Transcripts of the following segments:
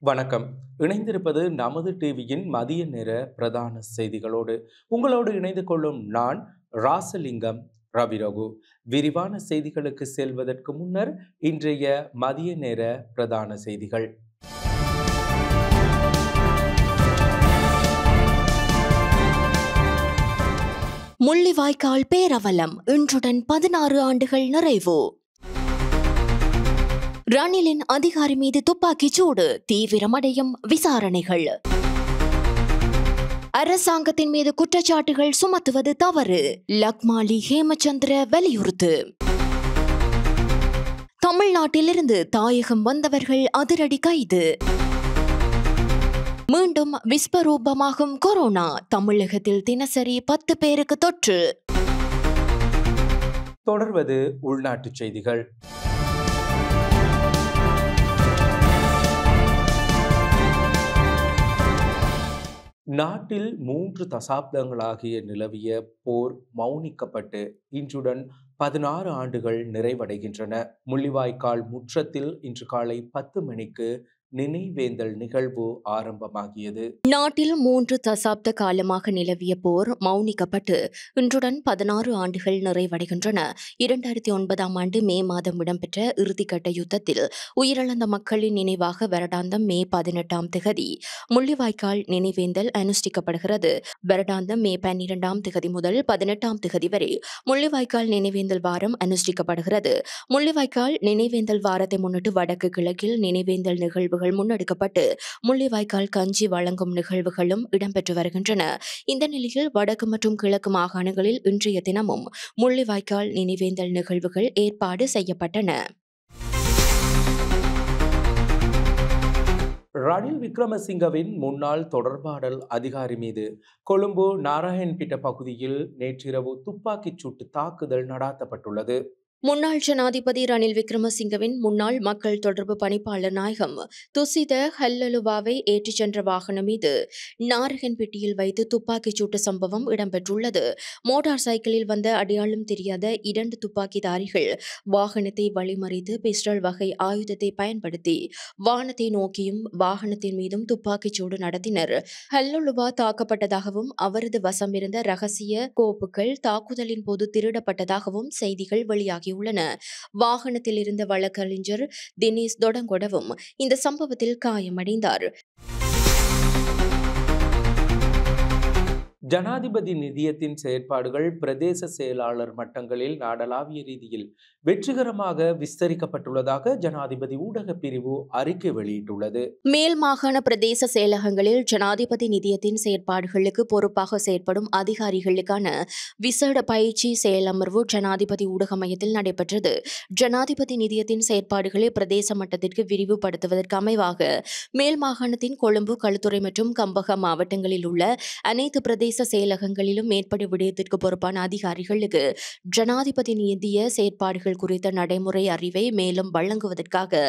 வணக்கம். இணைந்திருப்பது நமது டிவியின் மதிய நேர பிரதான செய்திகளோடு. உங்களோடு இணைந்து கொள்ளும் நான் ராசலிங்கம் ரவிரகு. விரிவான செய்திகளுக்கு செல்வதற்கு முன்னர் இன்றைய மதிய நேர பிரதான செய்திகள். முள்ளிவாய்க்கால் பேரவலம் இன்றுடன் 16 ஆண்டுகள் நிறைவு. ரணிலின் அதிகாரி மீது துப்பாக்கிச் சூடு, தீவிரமடையும் விசாரணைகள். அரசாங்கத்தின் மீது குற்றச்சாட்டுகள் சுமத்துவது தவறு, லக்மாலி ஹேமச்சந்திர வலியுறுத்து. தமிழ்நாட்டிலிருந்து தாயகம் வந்தவர்கள் அதிரடி கைது. மீண்டும் விஸ்வரூபமாகும் கொரோனா, தமிழகத்தில் தினசரி 10 பேருக்கு தொற்று. தொடர்வது உள்நாட்டுச் செய்திகள். நாட்டில் 3 தசாப்தங்களாகிய நிலவிய போர் மௌனிக்கப்பட்டு இன்றுடன் 16 ஆண்டுகள் நிறைவடைகின்றன. முள்ளிவாய்க்கால் முற்றத்தில் இன்று காலை 10 மணிக்கு நினைவேந்தல் நிகழ்வு ஆரம்பமாகியது. நாட்டில் 3 தசாப்த காலமாக நிலவிய போர் மௌனிக்கப்பட்டு இன்றுடன் 16 ஆண்டுகள் நிறைவடைகின்றன. 2009ஆம் ஆண்டு மே மாதம் இடம்பெற்ற இறுதிக்கட்ட யுத்தத்தில் உயிரிழந்த மக்களின் நினைவாக வருடாந்தம் மே 18ஆம் திகதி முள்ளிவாய்க்கால் நினைவேந்தல் அனுஷ்டிக்கப்படுகிறது. வருடாந்தம் மே 12ஆம் திகதி முதல் 18ஆம் திகதி வரை முள்ளிவாய்க்கால் நினைவேந்தல் வாரம் அனுஷ்டிக்கப்படுகிறது. முள்ளிவாய்க்கால் நினைவேந்தல் வாரத்தை முன்னிட்டு வடக்கு கிழக்கில் நினைவேந்தல் நிகழ்வுகள் முன்னெடுக்கப்பட்டு முள்ளிவாய்க்கால் கஞ்சி வழங்கும் நிகழ்வுகளும் இடம்பெற்று வருகின்றன. இந்த நிலையில் வடக்கு மற்றும் கிழக்கு மாகாணங்களில் இன்றைய தினமும் முள்ளிவாய்க்கால் நினைவேந்தல் நிகழ்வுகள் ஏற்பாடு செய்யப்பட்டன. ரணில் விக்ரமசிங்கவின் முன்னாள் தொடர்பாடல் அதிகாரி மீது கொழும்பு நாராயண்பிட்ட பகுதியில் நேற்றிரவு துப்பாக்கிச் சூட்டு தாக்குதல் நடாத்தப்பட்டுள்ளது. முன்னாள் ஜனாதிபதி ரணில் விக்ரமசிங்கவின் முன்னாள் மக்கள் தொடர்பு பணிப்பாளர் நாயகம் துசித ஹல்லலுவாவை ஏற்றிச் சென்ற வாகனம் மீது நாரகன்பேட்டையில் வைத்து துப்பாக்கிச் சூட்டு சம்பவம் இடம்பெற்றுள்ளது. மோட்டார் சைக்கிளில் வந்த அடையாளம் தெரியாத 2 துப்பாக்கிதாரிகள் வாகனத்தை வழிமறித்து பிஸ்டல் வகை ஆயுதத்தை பயன்படுத்தி வானத்தை நோக்கியும் வாகனத்தின் மீதும் துப்பாக்கிச் சூடு நடத்தினர். ஹல்லலுவா தாக்கப்பட்டதாகவும் அவரது வசமிருந்த ரகசிய கோப்புகள் தாக்குதலின் போது திருடப்பட்டதாகவும் செய்திகள் வெளியாகி உள்ளன. வாகனத்தில் இருந்த வழக்கறிஞர் தினேஷ் தொடங்கொடவும் இந்த சம்பவத்தில் காயமடைந்தார். ஜனாதிபதி நிதியத்தின் செயற்பாடுகள் பிரதேச செயலாளர் மட்டங்களில் நாடளாவிய ரீதியில் வெற்றிகரமாக விஸ்தரிக்கப்பட்டுள்ளதாக ஜனாதிபதி ஊடக பிரிவு அறிக்கை வெளியிட்டுள்ளது. மேல் மாகாண பிரதேச செயலகங்களில் ஜனாதிபதி நிதியத்தின் செயற்பாடுகளுக்கு பொறுப்பாக செயற்படும் அதிகாரிகளுக்கான விசேட பயிற்சி செயலமர்வு ஜனாதிபதி ஊடக மையத்தில் நடைபெற்றது. ஜனாதிபதி நிதியத்தின் செயற்பாடுகளை பிரதேச மட்டத்திற்கு விரிவுபடுத்துவதற்கு அமைவாக மேல் மாகாணத்தின் கொழும்பு, களுத்துறை மற்றும் கம்பக மாவட்டங்களில் உள்ள அனைத்து பிரதேச செயலகங்களிலும் மேற்படி விடயத்திற்கு பொறுப்பான அதிகாரிகளுக்கு ஜனாதிபதி நிதிய செயற்பாடுகள் குறித்த நடைமுறை அறிவை மேலும் வழங்குவதற்காக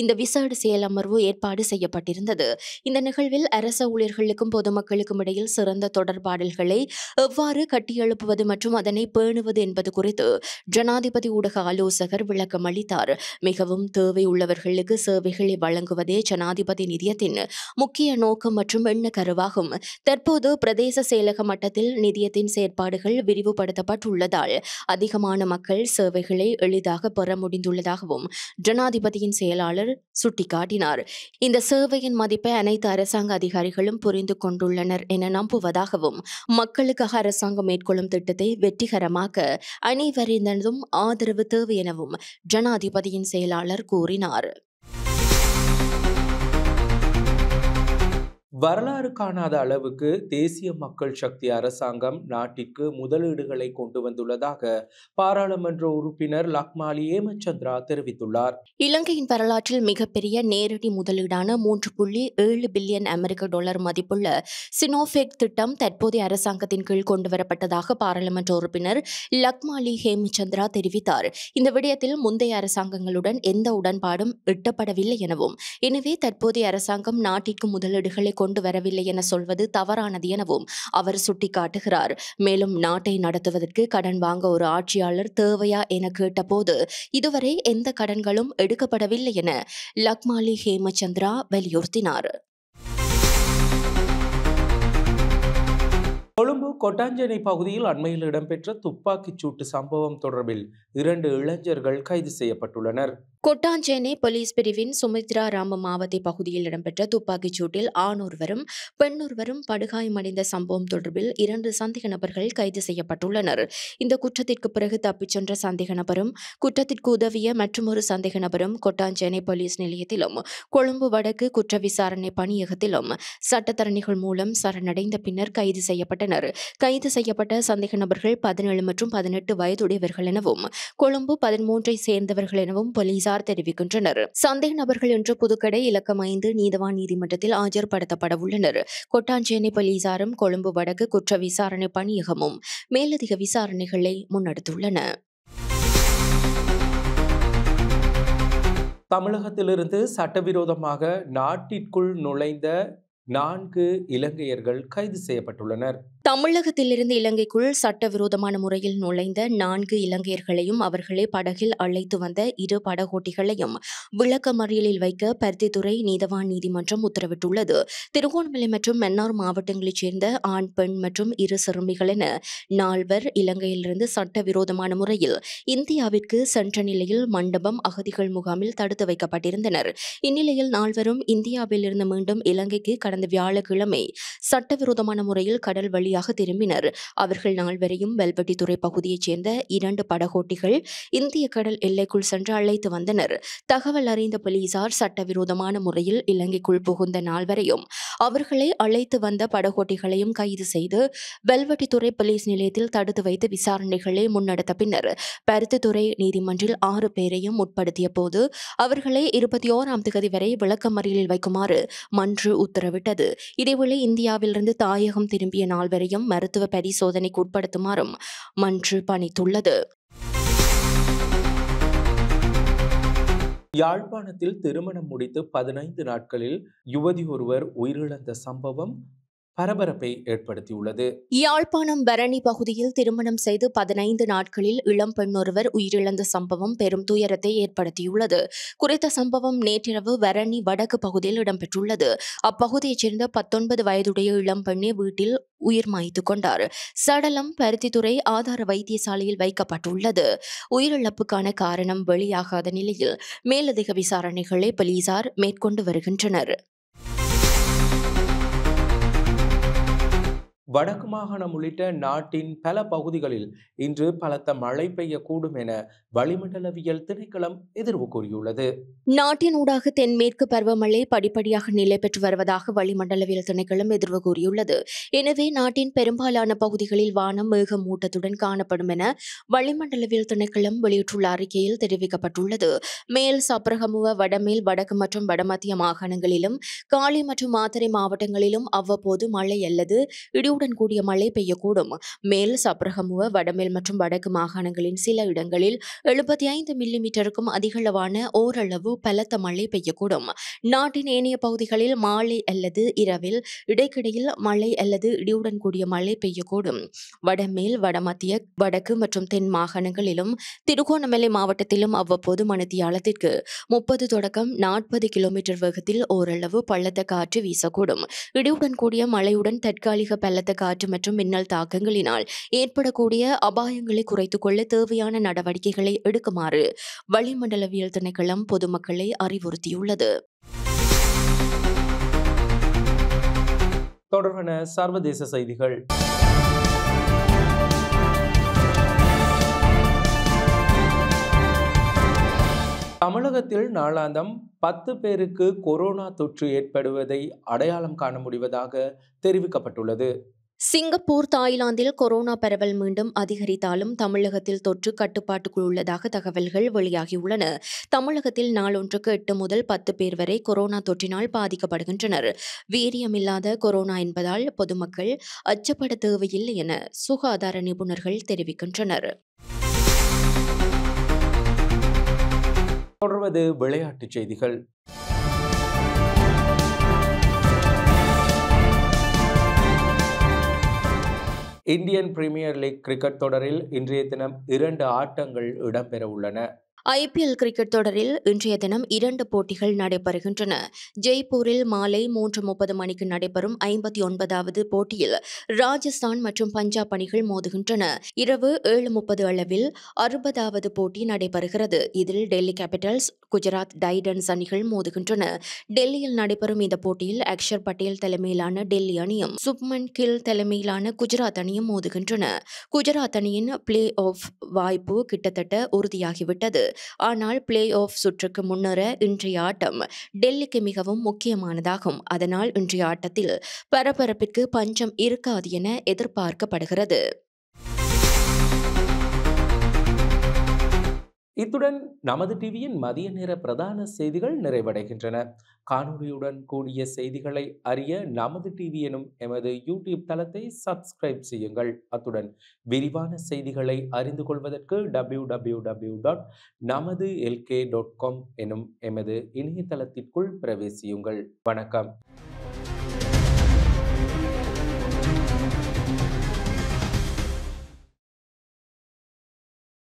இந்த விசேட செயலமர்வு ஏற்பாடு செய்யப்பட்டிருந்தது. இந்த நிகழ்வில் அரச ஊழியர்களுக்கும் பொதுமக்களுக்கும் இடையில் சிறந்த தொடர்பாடல்களை எவ்வாறு கட்டியெழுப்புவது மற்றும் அதனை பேணுவது என்பது குறித்து ஜனாதிபதி ஊடக ஆலோசகர் விளக்கம் அளித்தார். மிகவும் தேவை உள்ளவர்களுக்கு சேவைகளை வழங்குவதே ஜனாதிபதி நிதியத்தின் முக்கிய நோக்கம் மற்றும் எண்ணக்கருவாகும். தற்போது பிரதேச செயலக மட்டத்தில் நிதியத்தின் செயற்பாடுகள் விரிவுபடுத்தப்பட்டுள்ளதால் அதிகமான மக்கள் சேவைகளை எளிதாக பெற முடிந்துள்ளதாகவும் ஜனாதிபதியின் செயலாளர் சுட்டிக்காட்டினார். இந்த சேவையின் மதிப்பை அனைத்து அரசாங்க அதிகாரிகளும் புரிந்து கொண்டுள்ளனர் என நம்புவதாகவும் மக்களுக்காக அரசாங்கம் மேற்கொள்ளும் திட்டத்தை வெற்றிகரமாக்க அனைவரினதும் ஆதரவு தேவை எனவும் ஜனாதிபதியின் செயலாளர் கூறினார். வரலாறு காணாத அளவுக்கு தேசிய மக்கள் சக்தி அரசாங்கம் நாட்டிற்கு முதலீடுகளை கொண்டு வந்துள்ளதாக பாராளுமன்ற உறுப்பினர் லக்மாலி ஹேமச்சந்திரா தெரிவித்துள்ளார். இலங்கையின் வரலாற்றில் மிகப்பெரிய நேரடி முதலீடான 3.7 பில்லியன் அமெரிக்க டாலர் மதிப்புள்ள சினோஃபெக் திட்டம் தற்போதைய அரசாங்கத்தின் கீழ் கொண்டுவரப்பட்டதாக பாராளுமன்ற உறுப்பினர் லக்மாலி ஹேமச்சந்திரா தெரிவித்தார். இந்த விடயத்தில் முந்தைய அரசாங்கங்களுடன் எந்த உடன்பாடும் எட்டப்படவில்லை எனவும், எனவே தற்போதைய அரசாங்கம் நாட்டிற்கு முதலீடுகளை கொண்டு வரவில்லை என சொல்வது தவறானது எனவும் அவர் சுட்டிக்காட்டுகிறார். மேலும் நாட்டை நடத்துவதற்கு கடன் வாங்க ஒரு ஆட்சியாளர் தேவையா என கேட்டபோது இதுவரை எந்த கடன்களும் எடுக்கப்படவில்லை என லக்மாலி ஹேமச்சந்திரா வலியுறுத்தினார். கொழும்பு கொட்டாஞ்சேனை பகுதியில் அண்மையில் இடம்பெற்ற துப்பாக்கிச் சூட்டு சம்பவம் தொடர்பில் 2 இளைஞர்கள் கைது செய்யப்பட்டுள்ளனர். கொட்டாஞ்சேனை போலீஸ் பிரிவின் சுமித்ரா ராம மாவத்தை பகுதியில் இடம்பெற்ற துப்பாக்கிச் சூட்டில் ஆணொருவரும் பெண்ணொருவரும் படுகாயமடைந்த சம்பவம் தொடர்பில் 2 சந்தேக நபர்கள் கைது செய்யப்பட்டுள்ளனர். இந்த குற்றத்திற்கு பிறகு தப்பிச் சென்ற சந்தேக நபரும் குற்றத்திற்கு உதவிய மற்றொரு சந்தேக நபரும் கொட்டாஞ்சேனை போலீஸ் நிலையத்திலும் கொழும்பு வடக்கு குற்ற விசாரணை பணியகத்திலும் சட்டத்தரணிகள் மூலம் சரணடைந்த பின்னர் கைது செய்யப்பட்டனர். கைது செய்யப்பட்ட சந்தேக நபர்கள் 17 மற்றும் 18 வயதுடையவர்கள் எனவும் கொழும்பு 13ஐ சேர்ந்தவர்கள் எனவும் போலீசார் தெரிவிக்கின்றனர். சந்தேக நபர்கள் இன்று புதுக்கடை இலக்கம் 5 நீதவான் நீதிமன்றத்தில் ஆஜர்படுத்தப்பட உள்ளனர். கொட்டாஞ்சேனை போலீசாரும் கொழும்பு வடக்கு குற்ற விசாரணை பணியகமும் மேலதிக விசாரணைகளை முன்னெடுத்துள்ளன. தமிழகத்திலிருந்து சட்டவிரோதமாக நாட்டிற்குள் நுழைந்த 4 இலங்கையர்கள் கைது செய்யப்பட்டுள்ளனர். தமிழகத்திலிருந்து இலங்கைக்குள் சட்டவிரோதமான முறையில் நுழைந்த 4 இலங்கையர்களையும் அவர்களை படகில் அழைத்து வந்த 2 படகோட்டிகளையும் விளக்கமறியலில் வைக்க பருத்தித்துறை நீதவான் நீதிமன்றம் உத்தரவிட்டுள்ளது. திருகோணமலை மற்றும் மன்னார் மாவட்டங்களைச் சேர்ந்த ஆண், பெண் மற்றும் 2 சிறுமிகள் என 4 இலங்கையிலிருந்து சட்டவிரோதமான முறையில் இந்தியாவிற்கு சென்ற நிலையில் மண்டபம் அகதிகள் முகாமில் தடுத்து வைக்கப்பட்டிருந்தனர். இந்நிலையில் 4 இந்தியாவிலிருந்து மீண்டும் இலங்கைக்கு கடந்த வியாழக்கிழமை சட்டவிரோதமான முறையில் கடல் வழியாக திரும்பினர். அவர்கள் 4 வெல்வெட்டித்துறை பகுதியைச் சேர்ந்த 2 படகோட்டிகள் இந்திய கடல் எல்லைக்குள் சென்று அழைத்து வந்தனர். தகவல் அறிந்த போலீசார் சட்டவிரோதமான முறையில் இலங்கைக்குள் புகுந்த 4 அவர்களை அழைத்து வந்த படகோட்டிகளையும் கைது செய்து வெல்வெட்டித்துறை போலீஸ் நிலையத்தில் தடுத்து வைத்து விசாரணைகளை முன்னெடுத்த பின்னர் பருத்தித்துறை நீதிமன்றில் 6 பேரையும் முற்படுத்திய போது அவர்களை 21ஆம் தேதி வரை விளக்கமறியலில் வைக்குமாறு மன்று உத்தரவிட்டது. இதேவேளை இந்தியாவிலிருந்து தாயகம் திரும்பிய 4 மருத்துவ பரிசோதனைக்கு உட்படுத்துமாறும் மன்று பணித்துள்ளது. யாழ்ப்பாணத்தில் திருமணம் முடித்து 15 நாட்களில் யுவதி ஒருவர் உயிரிழந்த சம்பவம் பரபரப்பை ஏற்படுத்தியுள்ளது. யாழ்ப்பாணம் பரணி பகுதியில் திருமணம் செய்து 15 நாட்களில் இளம் பெண் ஒருவர் உயிரிழந்த சம்பவம் பெரும் துயரத்தை ஏற்படுத்தியுள்ளது. குறித்த சம்பவம் நேற்றிரவு பரணி வடக்கு பகுதியில் இடம்பெற்றுள்ளது. அப்பகுதியைச் சேர்ந்த 19 வயதுடைய இளம் பெண்ணே வீட்டில் உயிர் மாய்த்து கொண்டார். சடலம் பருத்தித்துறை ஆதார வைத்தியசாலையில் வைக்கப்பட்டுள்ளது. உயிரிழப்புக்கான காரணம் வெளியாகாத நிலையில் மேலதிக விசாரணைகளை போலீசார் மேற்கொண்டு வருகின்றனர். வடக்கு மாகாணம் உள்ளிட்ட நாட்டின் பல பகுதிகளில் இன்று பலத்த மழை பெய்யக்கூடும் என வளிமண்டலவியல் திணைக்களம் எதிர்வு கூறியுள்ளது. நாட்டின் ஊடாக தென்மேற்கு பருவமழை படிப்படியாக நிலை பெற்று வருவதாக வளிமண்டலவியல் திணைக்களம் எதிர்வு கூறியுள்ளது. எனவே நாட்டின் பெரும்பாலான பகுதிகளில் வானம் மேகமூட்டத்துடன் காணப்படும் என வளிமண்டலவியல் திணைக்களம் வெளியிட்டுள்ள அறிக்கையில் தெரிவிக்கப்பட்டுள்ளது. மேல் சப்ரகமுவ, வடமேல், வடக்கு மற்றும் வடமத்திய மாகாணங்களிலும் காலி மற்றும் மாத்தறை மாவட்டங்களிலும் அவ்வப்போது மழை அல்லது இடியுடன் கூடிய மழை பெய்யக்கூடும். மேல் சப்ரகமுவ, வடமேல் மற்றும் வடக்கு மாகாணங்களின் சில இடங்களில் 75 மில்லிமீட்டருக்கும் அதிகளவான ஓரளவு பலத்த மழை பெய்யக்கூடும். நாட்டின் ஏனைய பகுதிகளில் மாலை அல்லது இரவில் இடைக்கிடையில் மழை அல்லது இடியுடன் கூடிய மழை பெய்யக்கூடும். வடமேல், வடமத்திய, வடக்கு மற்றும் தென் மாகாணங்களிலும் திருகோணமலை மாவட்டத்திலும் அவ்வப்போது மணித்தியாலத்திற்கு 30 தொடக்கம் 40 கிலோமீட்டர் வேகத்தில் ஓரளவு பள்ளத்த காற்று வீசக்கூடும். இடியுடன் கூடிய மழையுடன் தற்காலிக பள்ளத்த காற்று மற்றும் மின்னல் தாக்கங்களினால் ஏற்படக்கூடிய அபாயங்களை குறைத்துக் கொள்ள தேவையான நடவடிக்கைகளை எடுக்குமாறு வளிமண்டலவியல் திணைக்களம் பொதுமக்களை அறிவுறுத்தியுள்ளது. தொடர்பான சர்வதேச செய்திகள். தமிழகத்தில் நாளாந்தம் 10 பேருக்கு கொரோனா தொற்று ஏற்படுவதை அடையாளம் காண முடிவதாக தெரிவிக்கப்பட்டுள்ளது. சிங்கப்பூர், தாய்லாந்தில் கொரோனா பரவல் மீண்டும் அதிகரித்தாலும் தமிழகத்தில் தொற்று கட்டுப்பாட்டுக்குள் உள்ளதாக தகவல்கள் வெளியாகியுள்ளன. தமிழகத்தில் நாளொன்றுக்கு 8 முதல் 10 பேர் வரை கொரோனா தொற்றினால் பாதிக்கப்படுகின்றனர். வீரியமில்லாத கொரோனா என்பதால் பொதுமக்கள் அச்சப்பட தேவையில்லை என சுகாதார நிபுணர்கள் தெரிவிக்கின்றனர். தொடர்வது விளையாட்டுச் செய்திகள். இந்தியன் பிரீமியர் லீக் கிரிக்கெட் தொடரில் இன்றைய தினம் 2 ஆட்டங்கள் இடம்பெற உள்ளன. ஐபிஎல் கிரிக்கெட் தொடரில் இன்றைய தினம் 2 போட்டிகள் நடைபெறுகின்றன. ஜெய்ப்பூரில் மாலை 3:30 மணிக்கு நடைபெறும் 59வது போட்டியில் ராஜஸ்தான் மற்றும் பஞ்சாப் அணிகள் மோதுகின்றன. இரவு 7:30 அளவில் 60வது போட்டி நடைபெறுகிறது. இதில் டெல்லி கேபிட்டல்ஸ், குஜராத் டைடன்ஸ் அணிகள் மோதுகின்றன. டெல்லியில் நடைபெறும் இந்த போட்டியில் அக்ஷர் பட்டேல் தலைமையிலான டெல்லி அணியும் சுப்மன் கில் தலைமையிலான குஜராத் அணியும் மோதுகின்றன. குஜராத் அணியின் பிளே ஆஃப் வாய்ப்பு கிட்டத்தட்ட உறுதியாகிவிட்டது. ஆனால் பிளே ஆஃப் சுற்றுக்கு முன்னேற இன்றைய ஆட்டம் டெல்லிக்கு மிகவும் முக்கியமானதாகும். அதனால் இன்றைய ஆட்டத்தில் பரபரப்பிற்கு பஞ்சம் இருக்காது என எதிர்பார்க்கப்படுகிறது. இத்துடன் நமது டிவியின் மதிய நேர பிரதான செய்திகள் நிறைவடைகின்றன. காணொளியுடன் கூடிய செய்திகளை அறிய நமது டிவி எனும் எமது யூடியூப் தளத்தை சப்ஸ்கிரைப் செய்யுங்கள். அத்துடன் விரிவான செய்திகளை அறிந்து கொள்வதற்கு www.namadulk.com எனும் எமது இணையதளத்திற்குள் பிரவேசியுங்கள். வணக்கம்.